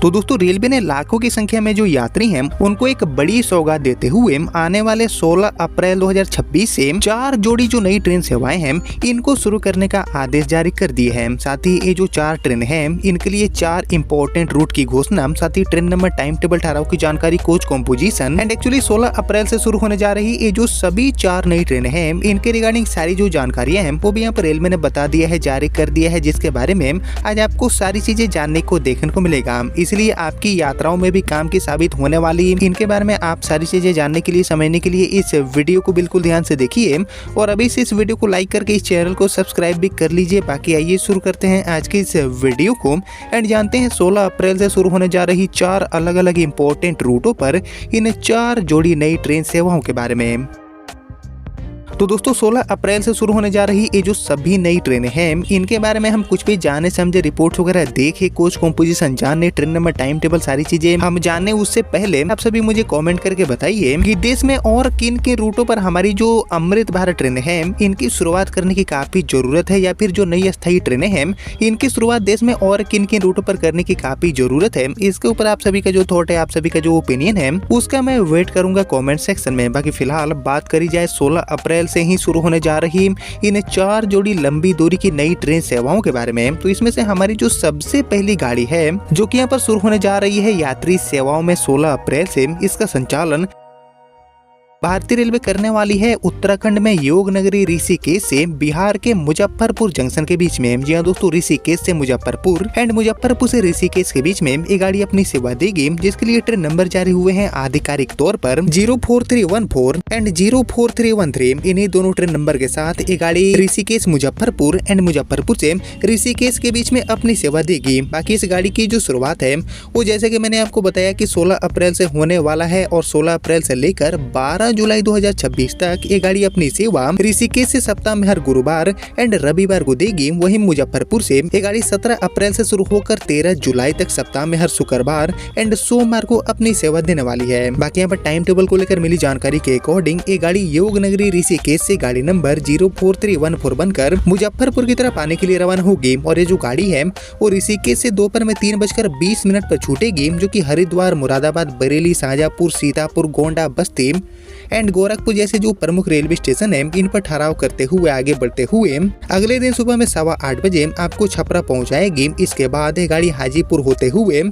तो दोस्तों रेलवे ने लाखों की संख्या में जो यात्री हैं उनको एक बड़ी सौगात देते हुए आने वाले 16 अप्रैल 2026 से 4 जोड़ी जो नई ट्रेन सेवाएं हैं इनको शुरू करने का आदेश जारी कर दिए हैं। साथ ही ये जो 4 ट्रेन हैं इनके लिए 4 इंपॉर्टेंट रूट की घोषणा, साथ ही ट्रेन नंबर, टाइम टेबल, ठहराव की जानकारी, कोच कॉम्पोजिशन एंड एक्चुअली 16 अप्रैल से शुरू होने जा रही ये जो सभी 4 नई ट्रेन हैं इनके रिगार्डिंग सारी जो जानकारियां हैं वो भी यहाँ पर रेलवे ने बता दिया है, जारी कर दिया है, जिसके बारे में आज आपको सारी चीजें जानने को देखने को मिलेगा। इसलिए आपकी यात्राओं में भी काम की साबित होने वाली इनके बारे में आप सारी चीजें जानने के लिए, समझने के लिए इस वीडियो को बिल्कुल ध्यान से देखिए और अभी से इस वीडियो को लाइक करके इस चैनल को सब्सक्राइब भी कर लीजिए। बाकी आइए शुरू करते हैं आज के इस वीडियो को एंड जानते हैं 16 अप्रैल से शुरू होने जा रही 4 अलग अलग इंपॉर्टेंट रूटों पर इन 4 जोड़ी नई ट्रेन सेवाओं के बारे में। तो दोस्तों 16 अप्रैल से शुरू होने जा रही ये जो सभी नई ट्रेनें हैं इनके बारे में हम कुछ भी जाने समझे, रिपोर्ट्स वगैरह देखे, कोच कॉम्पोजिशन जानने, ट्रेन नंबर, टाइम टेबल, सारी चीजें हम जानने उससे पहले आप सभी मुझे कमेंट करके बताइए कि देश में और किन किन रूटों पर हमारी जो अमृत भारत ट्रेनें हैं इनकी शुरुआत करने की काफी जरूरत है, या फिर जो नई अस्थायी ट्रेनें हैं इनकी शुरुआत देश में और किन किन रूटों पर करने की काफी जरूरत है। इसके ऊपर आप सभी का जो थॉट है, आप सभी का जो ओपिनियन है उसका मैं वेट करूंगा कॉमेंट सेक्शन में। बाकी फिलहाल बात करी जाए 16 अप्रैल से ही शुरू होने जा रही इन 4 जोड़ी लंबी दूरी की नई ट्रेन सेवाओं के बारे में, तो इसमें से हमारी जो सबसे पहली गाड़ी है जो कि यहाँ पर शुरू होने जा रही है यात्री सेवाओं में 16 अप्रैल से, इसका संचालन भारतीय रेलवे करने वाली है उत्तराखंड में योग नगरी ऋषिकेश से बिहार के मुजफ्फरपुर जंक्शन के बीच में। जी हाँ दोस्तों, ऋषिकेश से मुजफ्फरपुर एंड मुजफ्फरपुर से ऋषिकेश के बीच में ये गाड़ी अपनी सेवा देगी, जिसके लिए ट्रेन नंबर जारी हुए हैं आधिकारिक तौर पर 04314 एंड 04313। इन्हीं दोनों ट्रेन नंबर के साथ ये गाड़ी ऋषिकेश मुजफ्फरपुर एंड मुजफ्फरपुर से ऋषिकेश के बीच में अपनी सेवा देगी। बाकी इस गाड़ी की जो शुरुआत है वो जैसे कि मैंने आपको बताया कि 16 अप्रैल से होने वाला है और 16 अप्रैल से लेकर 12 जुलाई 2026 तक ये गाड़ी अपनी सेवा ऋषिकेश से सप्ताह में हर गुरुवार एंड रविवार को देगी। वहीं मुजफ्फरपुर से ये गाड़ी 17 अप्रैल से शुरू होकर 13 जुलाई तक सप्ताह में हर शुक्रवार एंड सोमवार को अपनी सेवा देने वाली है। बाकी यहाँ पर टाइम टेबल को लेकर मिली जानकारी के अकॉर्डिंग ये गाड़ी योग नगरी ऋषिकेश से गाड़ी नंबर 04314 बनकर मुजफ्फरपुर की तरफ आने के लिए रवाना होगी और ये जो गाड़ी है वो ऋषिकेश से दोपहर में 3:20 पर छूटेगी, जो की हरिद्वार, मुरादाबाद, बरेली, शाहजहाँपुर, सीतापुर, गोंडा, बस्ती एंड गोरखपुर जैसे जो प्रमुख रेलवे स्टेशन है इन पर ठहराव करते हुए आगे बढ़ते हुए अगले दिन सुबह में 8:15 बजे आपको छपरा पहुंचाएगी। इसके बाद ये गाड़ी हाजीपुर होते हुए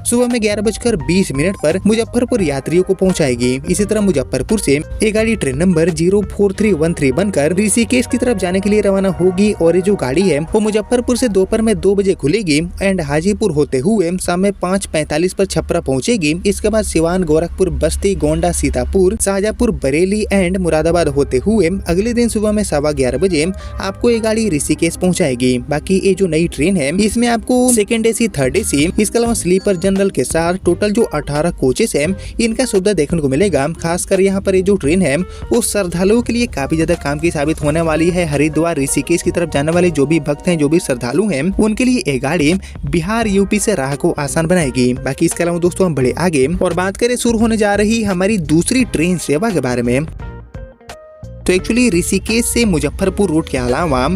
सुबह में 11:20 पर मुजफ्फरपुर यात्रियों को पहुंचाएगी। इसी तरह मुजफ्फरपुर से ये गाड़ी ट्रेन नंबर 04313 बनकर ऋषिकेश की तरफ जाने के लिए रवाना होगी और ये जो गाड़ी है वो मुजफ्फरपुर से दोपहर में 2 बजे खुलेगी एंड हाजीपुर होते हुए शाम में 5:45 पर छपरा पहुंचेगी। इसके बाद सिवान, गोरखपुर, बस्ती, गोंडा, सीतापुर, शाहजहाँपुर, बरेली एंड मुरादाबाद होते हुए अगले दिन सुबह में 11:15 बजे आपको ये गाड़ी ऋषिकेश पहुंचाएगी। बाकी ये जो नई ट्रेन है इसमें आपको सेकंड एसी, थर्ड एसी, इसके अलावा स्लीपर जनरल के साथ टोटल जो 18 कोचेस हैं इनका सुविधा देखने को मिलेगा। खासकर यहाँ पर ये जो ट्रेन है वो श्रद्धालुओं के लिए काफी ज्यादा काम की साबित होने वाली है। हरिद्वार, ऋषिकेश की तरफ जाने वाले जो भी भक्त हैं, जो भी श्रद्धालु हैं, उनके लिए ये गाड़ी बिहार, यूपी से राह को आसान बनाएगी। बाकी इसके अलावा दोस्तों हम बढ़े आगे और बात करें शुरू होने जा रही हमारी दूसरी ट्रेन सेवा के बारे में। तो एक्चुअली ऋषिकेश से मुजफ्फरपुर रूट के अलावा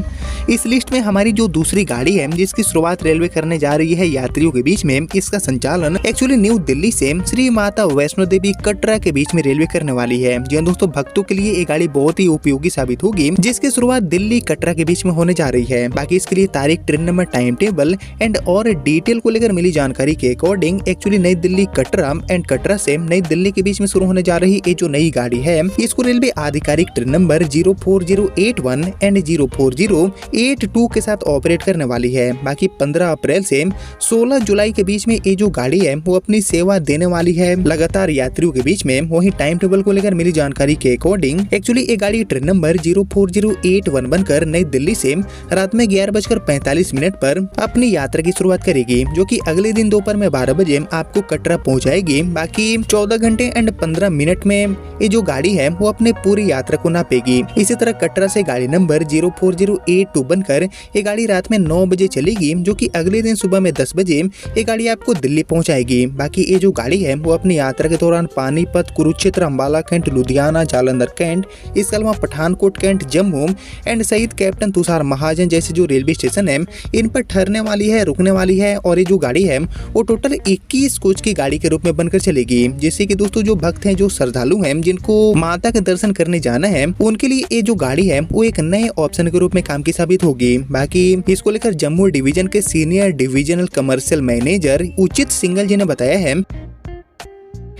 इस लिस्ट में हमारी जो दूसरी गाड़ी है जिसकी शुरुआत रेलवे करने जा रही है यात्रियों के बीच में, इसका संचालन एक्चुअली न्यू दिल्ली से श्री माता वैष्णो देवी कटरा के बीच में रेलवे करने वाली है। जी दोस्तों, भक्तों के लिए ये गाड़ी बहुत ही उपयोगी साबित होगी, जिसकी शुरुआत दिल्ली कटरा के बीच में होने जा रही है। बाकी इसके लिए तारीख, train number, time table and और डिटेल को लेकर मिली जानकारी के अकॉर्डिंग एक्चुअली नई दिल्ली कटरा एंड कटरा से नई दिल्ली के बीच में शुरू होने जा रही ये जो नई गाड़ी है इसको रेलवे आधिकारिक ट्रेन नंबर 04081 एंड 04082 के साथ ऑपरेट करने वाली है। बाकी 15 अप्रैल से 16 जुलाई के बीच में ये जो गाड़ी है वो अपनी सेवा देने वाली है लगातार यात्रियों के बीच में। वही टाइम टेबल को लेकर मिली जानकारी के अकॉर्डिंग एक्चुअली ये गाड़ी ट्रेन नंबर 04081 बनकर नई दिल्ली से रात में 11:45 पर अपनी यात्रा की शुरुआत करेगी, जो कि अगले दिन दोपहर में 12 बजे आपको कटरा पहुंचाएगी। बाकी 14 घंटे एंड 15 मिनट में ये जो गाड़ी है वो अपने पूरी यात्रा को ना मापेगी। इसी तरह कटरा से गाड़ी नंबर 04082 बनकर ये गाड़ी रात में 9 बजे चलेगी, जो कि अगले दिन सुबह में 10 बजे ये गाड़ी आपको दिल्ली पहुंचाएगी। बाकी ये जो गाड़ी है वो अपनी यात्रा के दौरान पानीपत, कुरुक्षेत्र, अम्बाला कैंट, लुधियाना, जालंधर कैंट, इसके अलावा पठानकोट कैंट, जम्मू एंड शहीद कैप्टन तुषार महाजन जैसे जो रेलवे स्टेशन है इन पर ठहरने वाली है, रुकने वाली है। और ये जो गाड़ी है वो टोटल 21 कोच की गाड़ी के रूप में बनकर चलेगी, जिससे कि दोस्तों जो भक्त हैं, जो श्रद्धालु हैं, जिनको माता के दर्शन करने जाना है, उनके लिए ये जो गाड़ी है वो एक नए ऑप्शन के रूप में काम की साबित होगी। बाकी इसको लेकर जम्मू डिवीजन के सीनियर डिविजनल कमर्शियल मैनेजर उचित सिंघल जी ने बताया है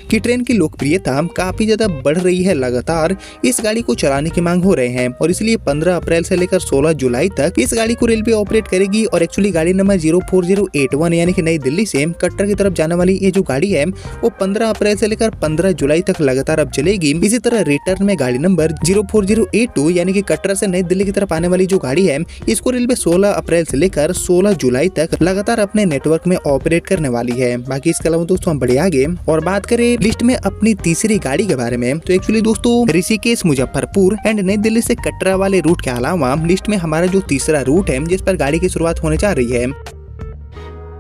कि ट्रेन की लोकप्रियता काफी ज्यादा बढ़ रही है। लगातार इस गाड़ी को चलाने की मांग हो रहे हैं और इसलिए 15 अप्रैल से लेकर 16 जुलाई तक इस गाड़ी को रेलवे ऑपरेट करेगी। और एक्चुअली गाड़ी नंबर 04081 यानी कि नई दिल्ली से कटरा की तरफ जाने वाली ये जो गाड़ी है वो 15 अप्रैल से लेकर 15 जुलाई तक लगातार अब चलेगी। इसी तरह रिटर्न में गाड़ी नंबर 04082 यानी कि कटरा से नई दिल्ली की तरफ आने वाली जो गाड़ी है इसको रेलवे 16 अप्रैल से लेकर 16 जुलाई तक लगातार अपने नेटवर्क में ऑपरेट करने वाली है। बाकी इसके अलावा दोस्तों हम बढ़े आगे और बात करें लिस्ट में अपनी तीसरी गाड़ी के बारे में, तो एक्चुअली दोस्तों ऋषिकेश, मुजफ्फरपुर एंड नई दिल्ली से कटरा वाले रूट के अलावा लिस्ट में हमारा जो तीसरा रूट है जिस पर गाड़ी की शुरुआत होने जा रही है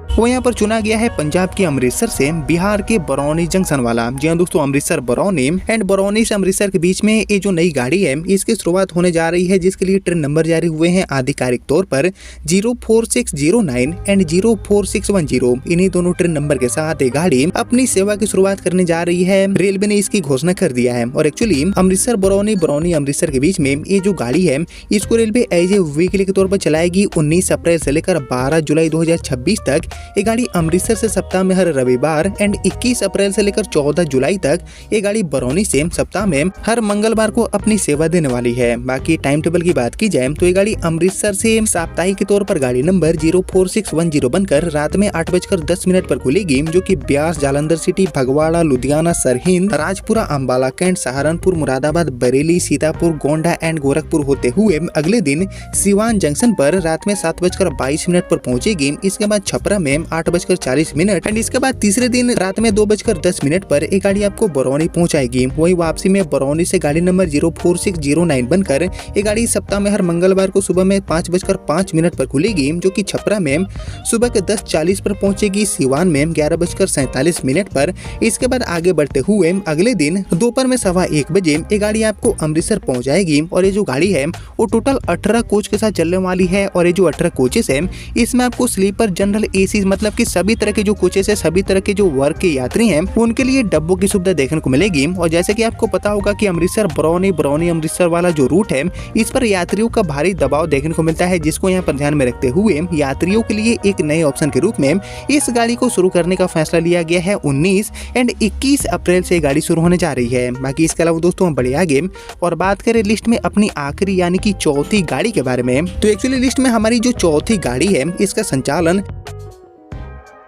वो यहाँ पर चुना गया है पंजाब के अमृतसर से बिहार के बरौनी जंक्शन वाला। जी हाँ दोस्तों, अमृतसर बरौनी एंड बरौनी से अमृतसर के बीच में ये जो नई गाड़ी है इसकी शुरुआत होने जा रही है, जिसके लिए ट्रेन नंबर जारी हुए हैं आधिकारिक तौर पर 04609 एंड 04610। इन्हीं दोनों ट्रेन नंबर के साथ ये गाड़ी अपनी सेवा की शुरुआत करने जा रही है। रेलवे ने इसकी घोषणा कर दिया है और एक्चुअली अमृतसर बरौनी, बरौनी अमृतसर के बीच में ये जो गाड़ी है इसको रेलवे एज ए वीकली के तौर पर चलाएगी। 19 अप्रैल से लेकर 12 जुलाई 2026 तक ये गाड़ी अमृतसर से सप्ताह में हर रविवार एंड 21 अप्रैल से लेकर 14 जुलाई तक ये गाड़ी बरौनी से सप्ताह में हर मंगलवार को अपनी सेवा देने वाली है। बाकी टाइम टेबल की बात की जाए तो ये गाड़ी अमृतसर से साप्ताहिक के तौर पर गाड़ी नंबर 04610 बनकर रात में 8:10 पर खुलेगी, जो कि ब्यास, जालंधर सिटी, भगवाड़ा, लुधियाना, सरहिंद, राजपुरा, अम्बाला कैंट, सहारनपुर, मुरादाबाद, बरेली, सीतापुर, गोंडा एंड गोरखपुर होते हुए अगले दिन सिवान जंक्शन पर रात में 7:22 पर पहुंचेगी। इसके बाद छपरा में 8:40 एंड इसके बाद तीसरे दिन रात में 2:10 पर एक गाड़ी आपको बरौनी पहुंचाएगी। वही वापसी में बरौनी से गाड़ी नंबर 04609 बनकर एक गाड़ी सप्ताह में हर मंगलवार को सुबह में 5:05 पर खुलेगी, जो कि छपरा में सुबह के 10:40 पर पहुंचेगी, सिवान में 11:47 पर। इसके बाद आगे बढ़ते हुए अगले दिन दोपहर में 1:15 बजे एक गाड़ी आपको अमृतसर पहुंचाएगी। और ये जो गाड़ी है वो टोटल 18 कोच के साथ चलने वाली है। और ये जो 18 कोचेस है इसमें आपको स्लीपर, जनरल, एसी मतलब कि सभी तरह के जो कोचेस है, सभी तरह के जो वर्ग के यात्री हैं उनके लिए डब्बों की सुविधा देखने को मिलेगी। और जैसे कि आपको पता होगा कि अमृतसर बरौनी, बरौनी अमृतसर वाला जो रूट है इस पर यात्रियों का भारी दबाव देखने को मिलता है, जिसको यहाँ पर ध्यान में रखते हुए यात्रियों के लिए एक नए ऑप्शन के रूप में इस गाड़ी को शुरू करने का फैसला लिया गया है। 19 एंड 21 अप्रैल से गाड़ी शुरू होने जा रही है। बाकी इसके अलावा दोस्तों हम बढ़े आगे और बात करें लिस्ट में अपनी आखिरी यानी कि चौथी गाड़ी के बारे में, तो एक्चुअली लिस्ट में हमारी जो चौथी गाड़ी है इसका संचालन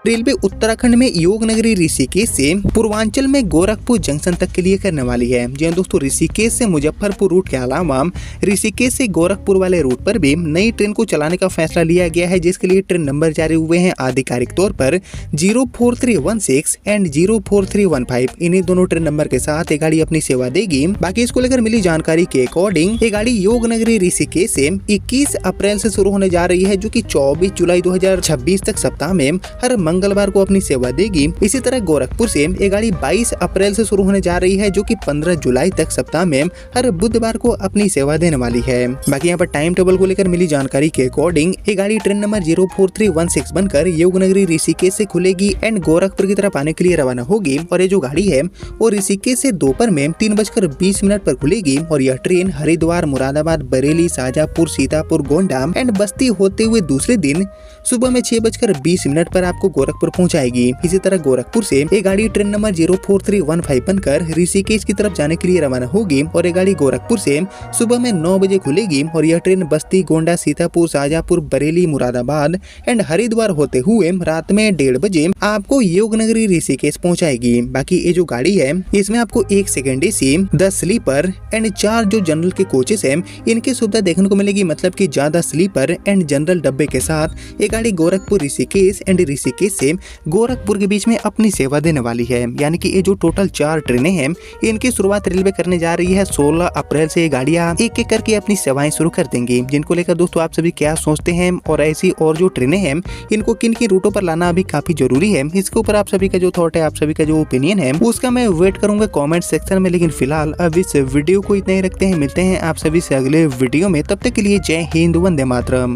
रेलवे उत्तराखंड में योगनगरी ऋषिकेश से पूर्वांचल में गोरखपुर जंक्शन तक के लिए करने वाली है। जी दोस्तों, ऋषिकेश से मुजफ्फरपुर रूट के अलावा ऋषिकेश से गोरखपुर वाले रूट पर भी नई ट्रेन को चलाने का फैसला लिया गया है, जिसके लिए ट्रेन नंबर जारी हुए हैं आधिकारिक तौर पर 04316 एंड 04315। इन्हीं दोनों ट्रेन नंबर के साथ ये गाड़ी अपनी सेवा देगी। बाकी इसको लेकर मिली जानकारी के अकॉर्डिंग ये गाड़ी योगनगरी ऋषिकेश से 21 अप्रैल से शुरू होने जा रही है, जो कि 24 जुलाई 2026 तक सप्ताह में हर मंगलवार को अपनी सेवा देगी। इसी तरह गोरखपुर से ये गाड़ी 22 अप्रैल से शुरू होने जा रही है, जो कि 15 जुलाई तक सप्ताह में हर बुधवार को अपनी सेवा देने वाली है। बाकी यहाँ पर टाइम टेबल को लेकर मिली जानकारी के अकॉर्डिंग ये गाड़ी ट्रेन नंबर 04316 बनकर योगनगरी ऋषिकेश से खुलेगी एंड गोरखपुर की तरफ आने के लिए रवाना होगी। और ये जो गाड़ी है वो ऋषिकेश से दोपहर में 3:20 पर खुलेगी और यह ट्रेन हरिद्वार, मुरादाबाद, बरेली, शाजापुर, सीतापुर, गोंडा एंड बस्ती होते हुए दूसरे दिन सुबह में 6:20 पर आपको गोरखपुर पहुंचाएगी। इसी तरह गोरखपुर से ये गाड़ी ट्रेन नंबर 04315 बनकर ऋषिकेश की तरफ जाने के लिए रवाना होगी और ये गाड़ी गोरखपुर से सुबह में 9 बजे खुलेगी और यह train Basti, Gonda, Sitapur, Shajapur, Bareilly, Moradabad and Haridwar होते हुए रात में 1:30 बजे आपको योगनगरी ऋषिकेश पहुंचाएगी। बाकी ये जो गाड़ी है इसमें आपको 1 सेकेंड एसी, 10 स्लीपर एंड 4 जो जनरल के कोचेस है इनकी सुविधा देखने को मिलेगी, मतलब कि ज्यादा स्लीपर एंड जनरल डब्बे के साथ ये गाड़ी गोरखपुर, ऋषिकेश एंड ऋषिकेश ऋषिकेश से गोरखपुर के बीच में अपनी सेवा देने वाली है। यानी कि ये जो टोटल 4 ट्रेनें हैं, इनकी शुरुआत रेलवे करने जा रही है। 16 अप्रैल से ये गाड़ियां एक एक करके अपनी सेवाएं शुरू कर देंगी। जिनको लेकर दोस्तों आप सभी क्या सोचते हैं, और ऐसी और जो ट्रेनें हैं इनको किन किन रूटों पर लाना अभी काफी जरूरी है, इसके ऊपर आप सभी का जो थॉट है, आप सभी का जो ओपिनियन है, उसका मैं वेट करूंगा कमेंट सेक्शन में। लेकिन फिलहाल अब इस वीडियो को इतना ही रखते हैं। मिलते हैं आप सभी से अगले वीडियो में। तब तक के लिए जय हिंद, वंदे मातरम।